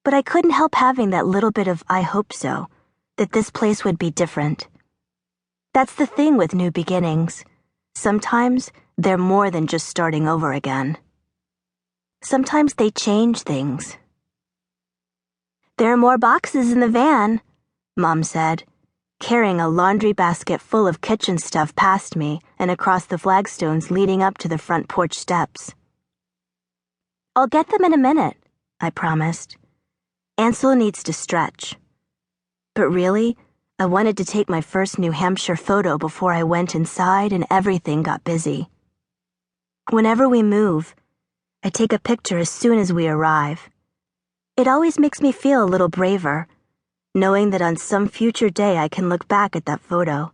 But I couldn't help having that little bit of I hope so, that this place would be different. That's the thing with new beginnings. Sometimes they're more than just starting over again. Sometimes they change things. "There are more boxes in the van," Mom said, carrying a laundry basket full of kitchen stuff past me and across the flagstones leading up to the front porch steps. "I'll get them in a minute," I promised. "Ansel needs to stretch." But really, I wanted to take my first New Hampshire photo before I went inside and everything got busy. Whenever we move, I take a picture as soon as we arrive. It always makes me feel a little braver, knowing that on some future day I can look back at that photo,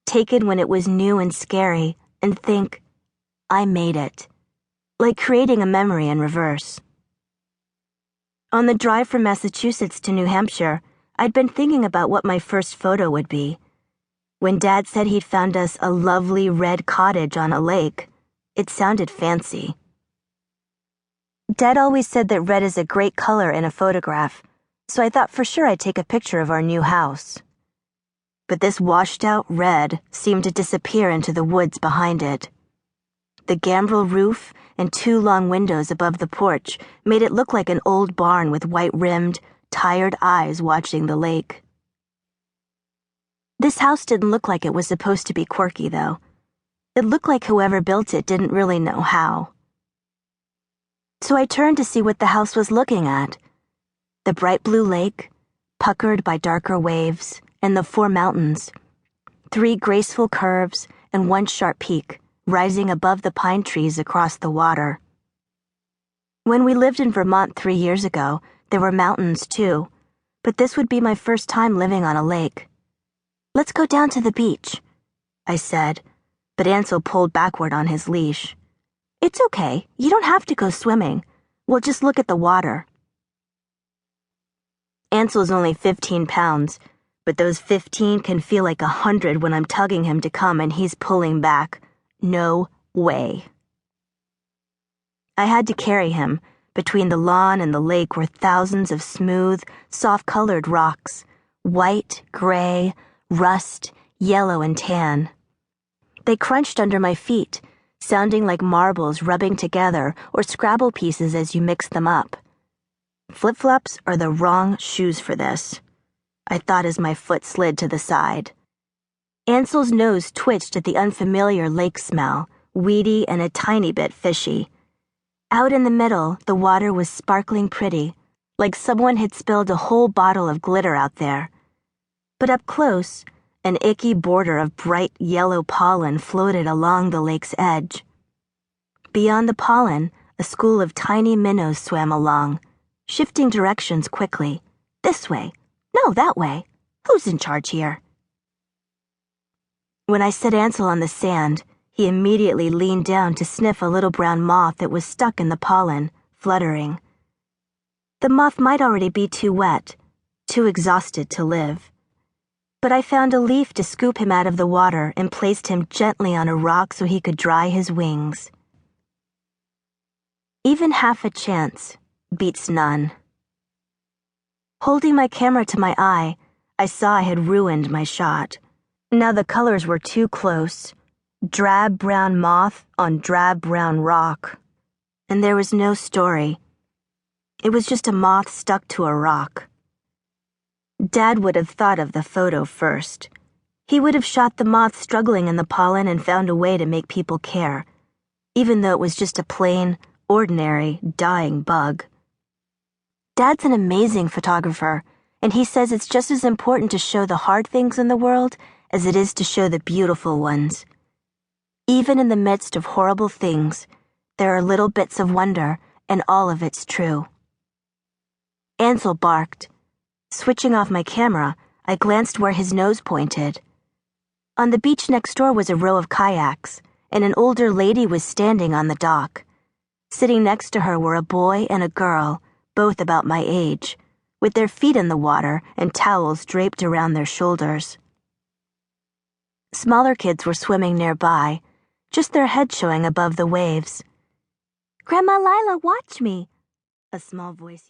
taken when it was new and scary, and think, I made it, like creating a memory in reverse. On the drive from Massachusetts to New Hampshire, I'd been thinking about what my first photo would be. When Dad said he'd found us a lovely red cottage on a lake, it sounded fancy. Dad always said that red is a great color in a photograph, so I thought for sure I'd take a picture of our new house. But this washed-out red seemed to disappear into the woods behind it. The gambrel roof and 2 long windows above the porch made it look like an old barn with white-rimmed, tired eyes watching the lake. This house didn't look like it was supposed to be quirky, though. It looked like whoever built it didn't really know how. So I turned to see what the house was looking at. The bright blue lake, puckered by darker waves, and the 4 mountains. 3 graceful curves and 1 sharp peak, rising above the pine trees across the water. When we lived in Vermont 3 years ago, there were mountains too, but this would be my first time living on a lake. "Let's go down to the beach," I said, but Ansel pulled backward on his leash. "It's okay, you don't have to go swimming. We'll just look at the water." Ansel's only 15 pounds, but those 15 can feel like 100 when I'm tugging him to come and he's pulling back. No way. I had to carry him. Between the lawn and the lake were thousands of smooth, soft-colored rocks, white, gray, rust, yellow, and tan. They crunched under my feet, sounding like marbles rubbing together or Scrabble pieces as you mix them up. Flip-flops are the wrong shoes for this, I thought as my foot slid to the side. Ansel's nose twitched at the unfamiliar lake smell, weedy and a tiny bit fishy. Out in the middle, the water was sparkling pretty, like someone had spilled a whole bottle of glitter out there. But up close, an icky border of bright yellow pollen floated along the lake's edge. Beyond the pollen, a school of tiny minnows swam along, shifting directions quickly. This way. No, that way. Who's in charge here? When I set Ansel on the sand, he immediately leaned down to sniff a little brown moth that was stuck in the pollen, fluttering. The moth might already be too wet, too exhausted to live. But I found a leaf to scoop him out of the water and placed him gently on a rock so he could dry his wings. Even half a chance beats none. Holding my camera to my eye, I saw I had ruined my shot. Now the colors were too close. Drab brown moth on drab brown rock. And there was no story. It was just a moth stuck to a rock. Dad would have thought of the photo first. He would have shot the moth struggling in the pollen and found a way to make people care, even though it was just a plain, ordinary, dying bug. Dad's an amazing photographer, and he says it's just as important to show the hard things in the world as it is to show the beautiful ones. Even in the midst of horrible things, there are little bits of wonder, and all of it's true. Ansel barked. Switching off my camera, I glanced where his nose pointed. On the beach next door was a row of kayaks, and an older lady was standing on the dock. Sitting next to her were a boy and a girl, both about my age, with their feet in the water and towels draped around their shoulders. Smaller kids were swimming nearby, just their heads showing above the waves. "Grandma Lila, watch me," a small voice yelled.